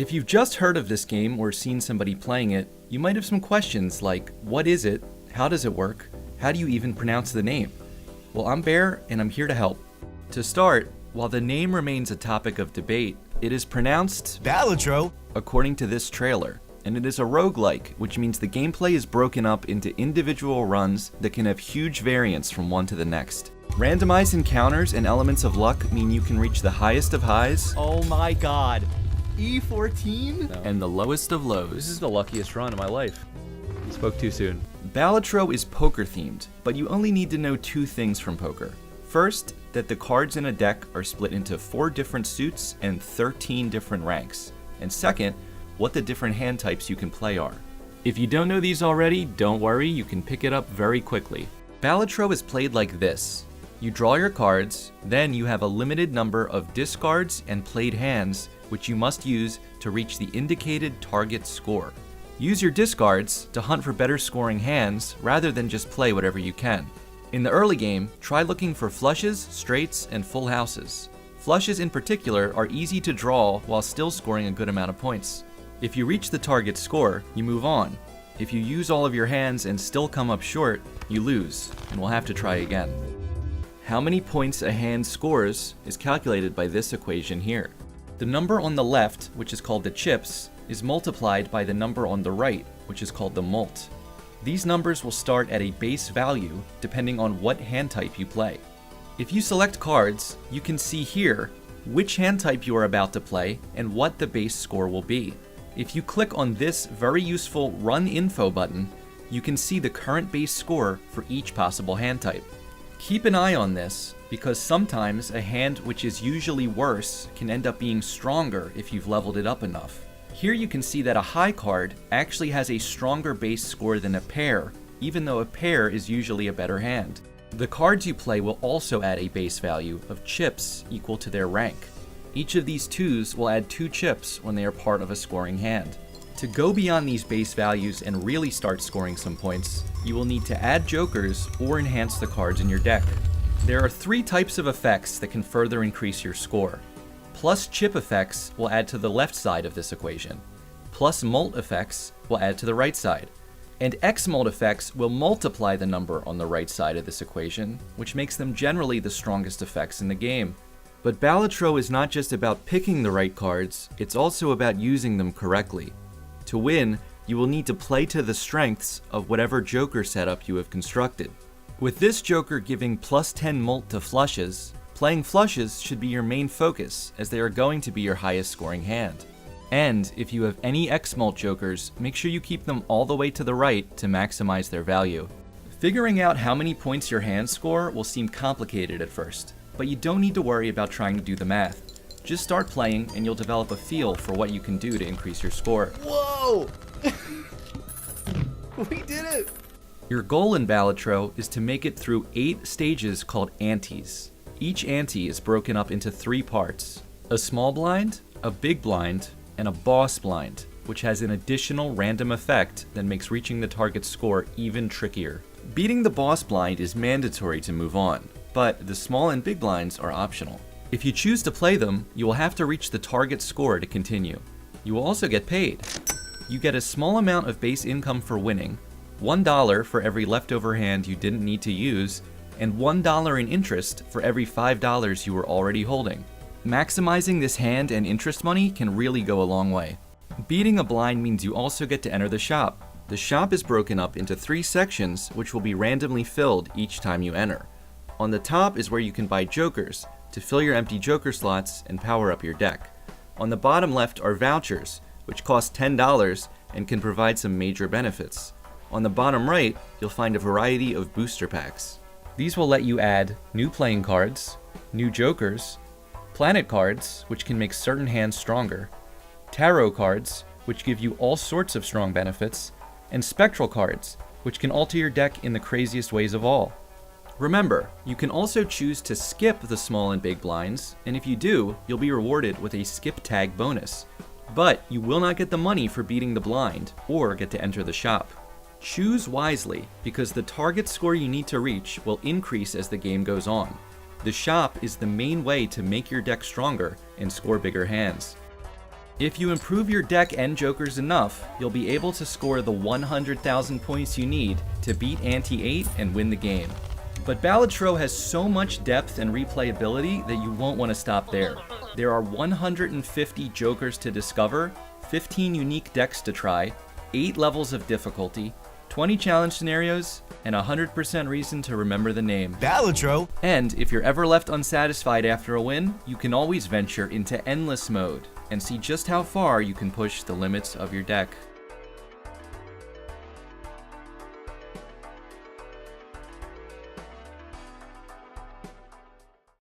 If you've just heard of this game or seen somebody playing it, you might have some questions like, what is it? How does it work? How do you even pronounce the name? Well, I'm Bear, and I'm here to help. To start, while the name remains a topic of debate, it is pronounced Balatro, according to this trailer, and it is a roguelike, which means the gameplay is broken up into individual runs that can have huge variance from one to the next. Randomized encounters and elements of luck mean you can reach the highest of highs Oh my god. E14? and the lowest of lows. This is the luckiest run of my life. Spoke too soon. Balatro is poker themed, but you only need to know two things from poker. First, that the cards in a deck are split into 4 different suits and 13 different ranks. And second, what the different hand types you can play are. If you don't know these already, don't worry, you can pick it up very quickly. Balatro is played like this. You draw your cards, then you have a limited number of discards and played hands, which you must use to reach the indicated target score. Use your discards to hunt for better scoring hands rather than just play whatever you can. In the early game, try looking for flushes, straights, and full houses. Flushes in particular are easy to draw while still scoring a good amount of points. If you reach the target score, you move on. If you use all of your hands and still come up short, you lose, and will have to try again. How many points a hand scores is calculated by this equation here. The number on the left, which is called the chips, is multiplied by the number on the right, which is called the mult. These numbers will start at a base value depending on what hand type you play. If you select cards, you can see here which hand type you are about to play and what the base score will be. If you click on this very useful Run Info button, you can see the current base score for each possible hand type. Keep an eye on this, because sometimes a hand which is usually worse can end up being stronger if you've leveled it up enough. Here you can see that a high card actually has a stronger base score than a pair, even though a pair is usually a better hand. The cards you play will also add a base value of chips equal to their rank. Each of these 2s will add 2 chips when they are part of a scoring hand. To go beyond these base values and really start scoring some points, you will need to add jokers or enhance the cards in your deck. There are 3 types of effects that can further increase your score. Plus chip effects will add to the left side of this equation. Plus mult effects will add to the right side. And X mult effects will multiply the number on the right side of this equation, which makes them generally the strongest effects in the game. But Balatro is not just about picking the right cards, it's also about using them correctly. To win, you will need to play to the strengths of whatever joker setup you have constructed. With this joker giving plus 10 mult to flushes, playing flushes should be your main focus, as they are going to be your highest scoring hand. And if you have any X-Mult jokers, make sure you keep them all the way to the right to maximize their value. Figuring out how many points your hands score will seem complicated at first, but you don't need to worry about trying to do the math. Just start playing and you'll develop a feel for what you can do to increase your score. Whoa! We did it! Your goal in Balatro is to make it through 8 stages called antes. Each ante is broken up into 3 parts: a small blind, a big blind, and a boss blind, which has an additional random effect that makes reaching the target score even trickier. Beating the boss blind is mandatory to move on, but the small and big blinds are optional. If you choose to play them, you will have to reach the target score to continue. You will also get paid. You get a small amount of base income for winning, $1 for every leftover hand you didn't need to use, and $1 in interest for every $5 you were already holding. Maximizing this hand and interest money can really go a long way. Beating a blind means you also get to enter the shop. The shop is broken up into 3 sections, which will be randomly filled each time you enter. On the top is where you can buy jokers, to fill your empty joker slots and power up your deck. On the bottom left are vouchers, which cost $10 and can provide some major benefits. On the bottom right, you'll find a variety of booster packs. These will let you add new playing cards, new jokers, planet cards, which can make certain hands stronger, tarot cards, which give you all sorts of strong benefits, and spectral cards, which can alter your deck in the craziest ways of all. Remember, you can also choose to skip the small and big blinds, and if you do, you'll be rewarded with a skip tag bonus. But you will not get the money for beating the blind, or get to enter the shop. Choose wisely, because the target score you need to reach will increase as the game goes on. The shop is the main way to make your deck stronger and score bigger hands. If you improve your deck and jokers enough, you'll be able to score the 100,000 points you need to beat Ante 8 and win the game. But Balatro has so much depth and replayability that you won't want to stop there. There are 150 jokers to discover, 15 unique decks to try, 8 levels of difficulty, 20 challenge scenarios, and 100% reason to remember the name. Balatro! And if you're ever left unsatisfied after a win, you can always venture into endless mode and see just how far you can push the limits of your deck.